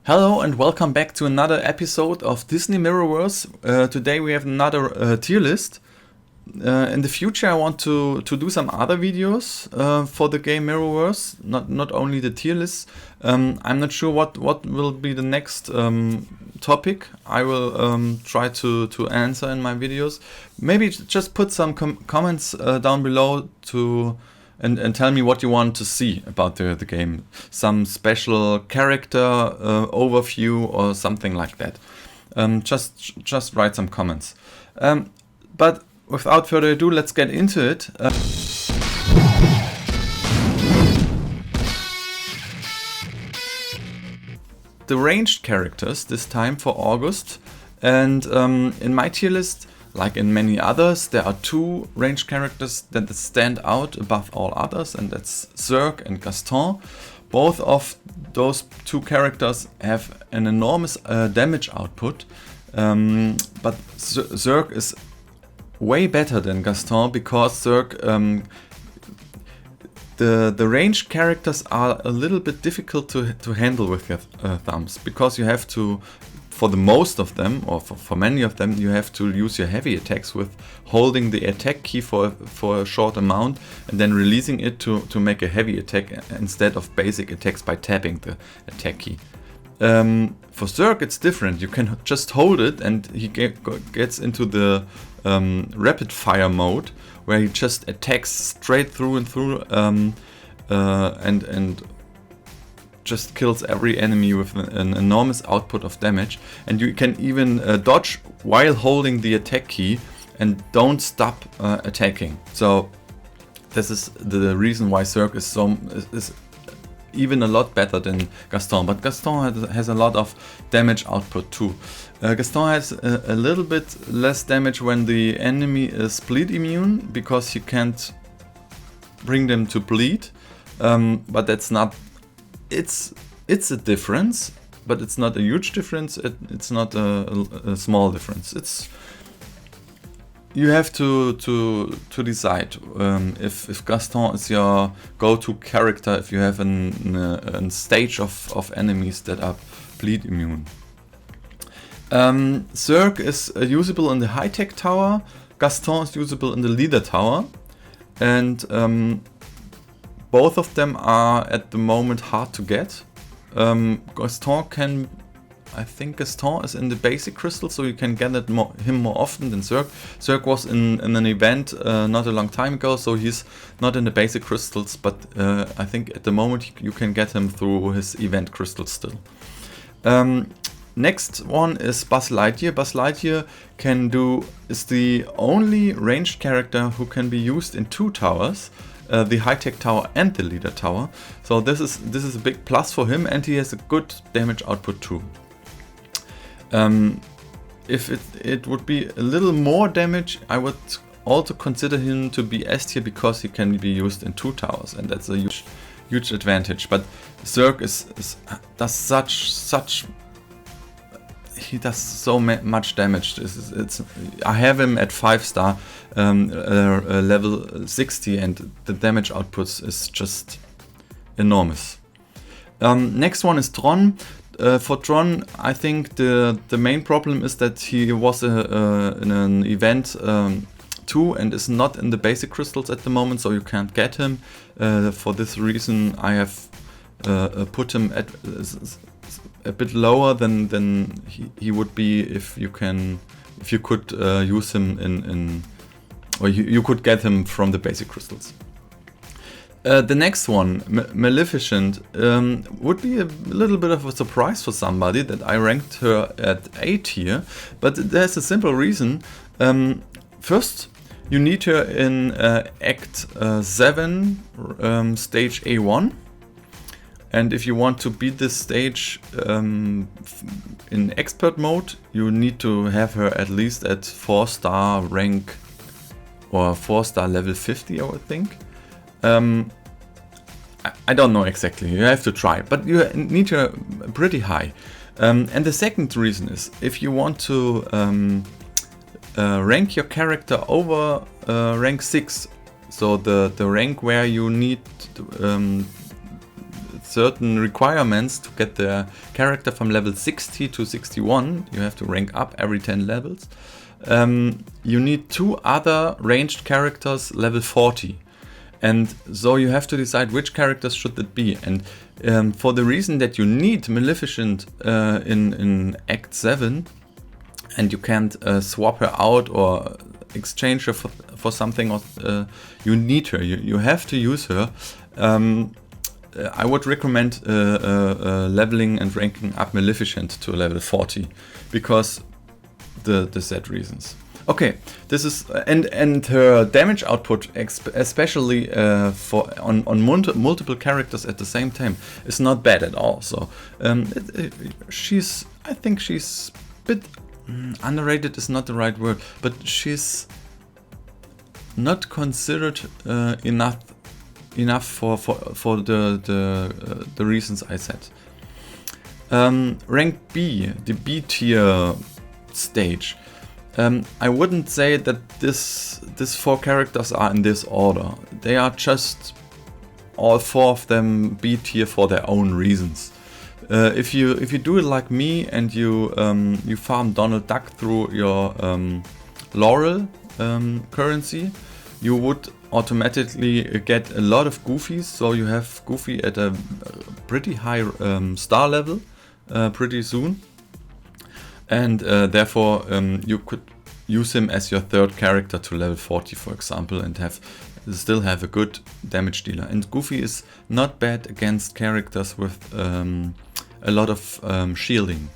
Hello and welcome back to another episode of Disney Mirrorverse. Today we have another tier list. In the future I want to do some other videos for the game Mirrorverse, not only the tier list. I'm not sure what will be the next topic I will try to answer in my videos. Maybe just put some comments down below and tell me what you want to see about the game. Some special character overview or something like that. Just write some comments. But without further ado, let's get into it. The ranged characters this time for August, and in my tier list, like in many others, there are two ranged characters that stand out above all others, and that's Zurg and Gaston. Both of those two characters have an enormous damage output, but Zurg is way better than Gaston because Zurg, the ranged characters are a little bit difficult to handle with your thumbs, because you have to, for the most of them, or for many of them, you have to use your heavy attacks with holding the attack key for a short amount and then releasing it to make a heavy attack instead of basic attacks by tapping the attack key. For Zurg it's different. You can just hold it and he gets into the rapid fire mode, where he just attacks straight through and through and just kills every enemy with an enormous output of damage. And you can even dodge while holding the attack key and don't stop attacking. So this is the reason why Zurg is even a lot better than Gaston. But Gaston has a lot of damage output too. Gaston has a little bit less damage when the enemy is bleed immune, because you can't bring them to bleed. But that's not... It's a difference, but it's not a huge difference. It's not a small difference. You have to decide if Gaston is your go-to character if you have a stage of enemies that are bleed immune. Zurg is usable in the high-tech tower. Gaston is usable in the leader tower, and both of them are at the moment hard to get. I think Gaston is in the basic crystal, so you can get him more often than Zurg. Zurg was in an event not a long time ago, so he's not in the basic crystals, but I think at the moment you can get him through his event crystals still. Next one is Buzz Lightyear. Buzz Lightyear is the only ranged character who can be used in two towers. The high-tech tower and the leader tower. So this is a big plus for him, and he has a good damage output too. If it would be a little more damage, I would also consider him to be S tier, because he can be used in two towers, and that's a huge advantage. But Zurg he does so much damage. I have him at 5-star level 60, and the damage outputs is just enormous. Next one is Tron. For Tron, I think the main problem is that he was in an event 2 and is not in the basic crystals at the moment, so you can't get him. For this reason, I have put him at a bit lower than he would be if you could use him or you could get him from the basic crystals. The next one, Maleficent, would be a little bit of a surprise for somebody that I ranked her at A tier, but there's a simple reason. First, you need her in Act 7, Stage A1. And if you want to beat this stage in expert mode, you need to have her at least at 4-star rank, or 4-star level 50, I would think. I don't know exactly, you have to try, but you need her pretty high. And the second reason is, if you want to rank your character over rank 6, so the rank where you need certain requirements to get the character from level 60 to 61. You have to rank up every 10 levels. You need 2 other ranged characters level 40. And so you have to decide which characters should it be. And for the reason that you need Maleficent in Act 7, and you can't swap her out or exchange her for something, or you need her, you have to use her. I would recommend leveling and ranking up Maleficent to level 40 because the said reasons. Okay, this is and her damage output, especially on multiple characters at the same time, is not bad at all. So I think she's a bit underrated is not the right word, but she's not considered enough for the reasons I said. Rank B, the B tier stage. I wouldn't say that these 4 characters are in this order. They are just all 4 of them B tier for their own reasons. If you do it like me and you farm Donald Duck through your Laurel currency, you would automatically get a lot of Goofies. So you have Goofy at a pretty high star level pretty soon. And therefore you could use him as your 3rd character to level 40, for example, and still have a good damage dealer. And Goofy is not bad against characters with a lot of shielding.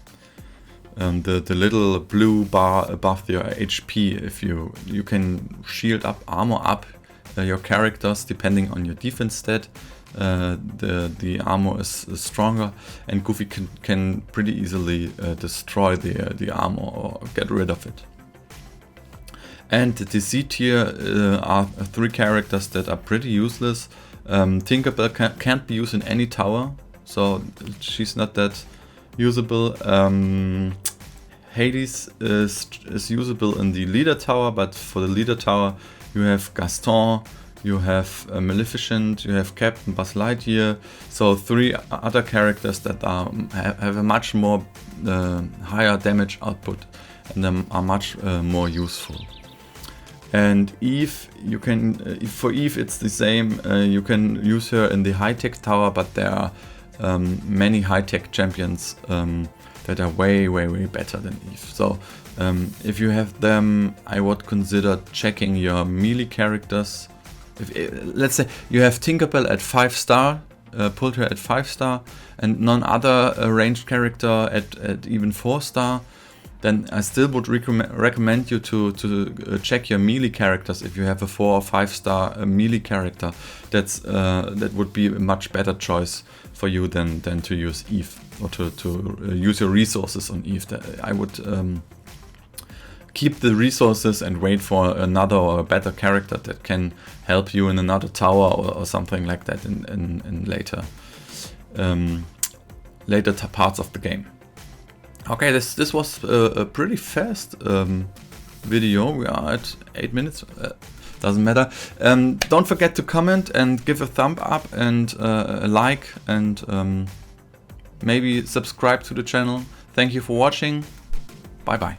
The little blue bar above your HP, if you can shield up, armor up your characters depending on your defense stat. The armor is stronger, and Goofy can pretty easily destroy the armor or get rid of it. And the C tier are 3 characters that are pretty useless. Tinkerbell can't be used in any tower, so she's not that usable. Hades is usable in the leader tower, but for the leader tower you have Gaston, you have Maleficent, you have Captain Buzz Lightyear, so 3 other characters that have a much more higher damage output and are much more useful. And Eve, you can for Eve it's the same. You can use her in the high-tech tower, but there are many high-tech champions that are way better than Eve. So if you have them, I would consider checking your melee characters. Let's say you have Tinkerbell at 5 star, pulled her at 5 star, and none other ranged character at even 4 star, then I still would recommend you to check your melee characters. If you have a 4 or 5 star melee character, that would be a much better choice for you than to use Eve, or to use your resources on Eve. I would keep the resources and wait for another or a better character that can help you in another tower or something like that in later parts of the game. Okay, this was a pretty fast video. We are at 8 minutes. Doesn't matter. Don't forget to comment and give a thumb up and a like, and maybe subscribe to the channel. Thank you for watching. Bye bye.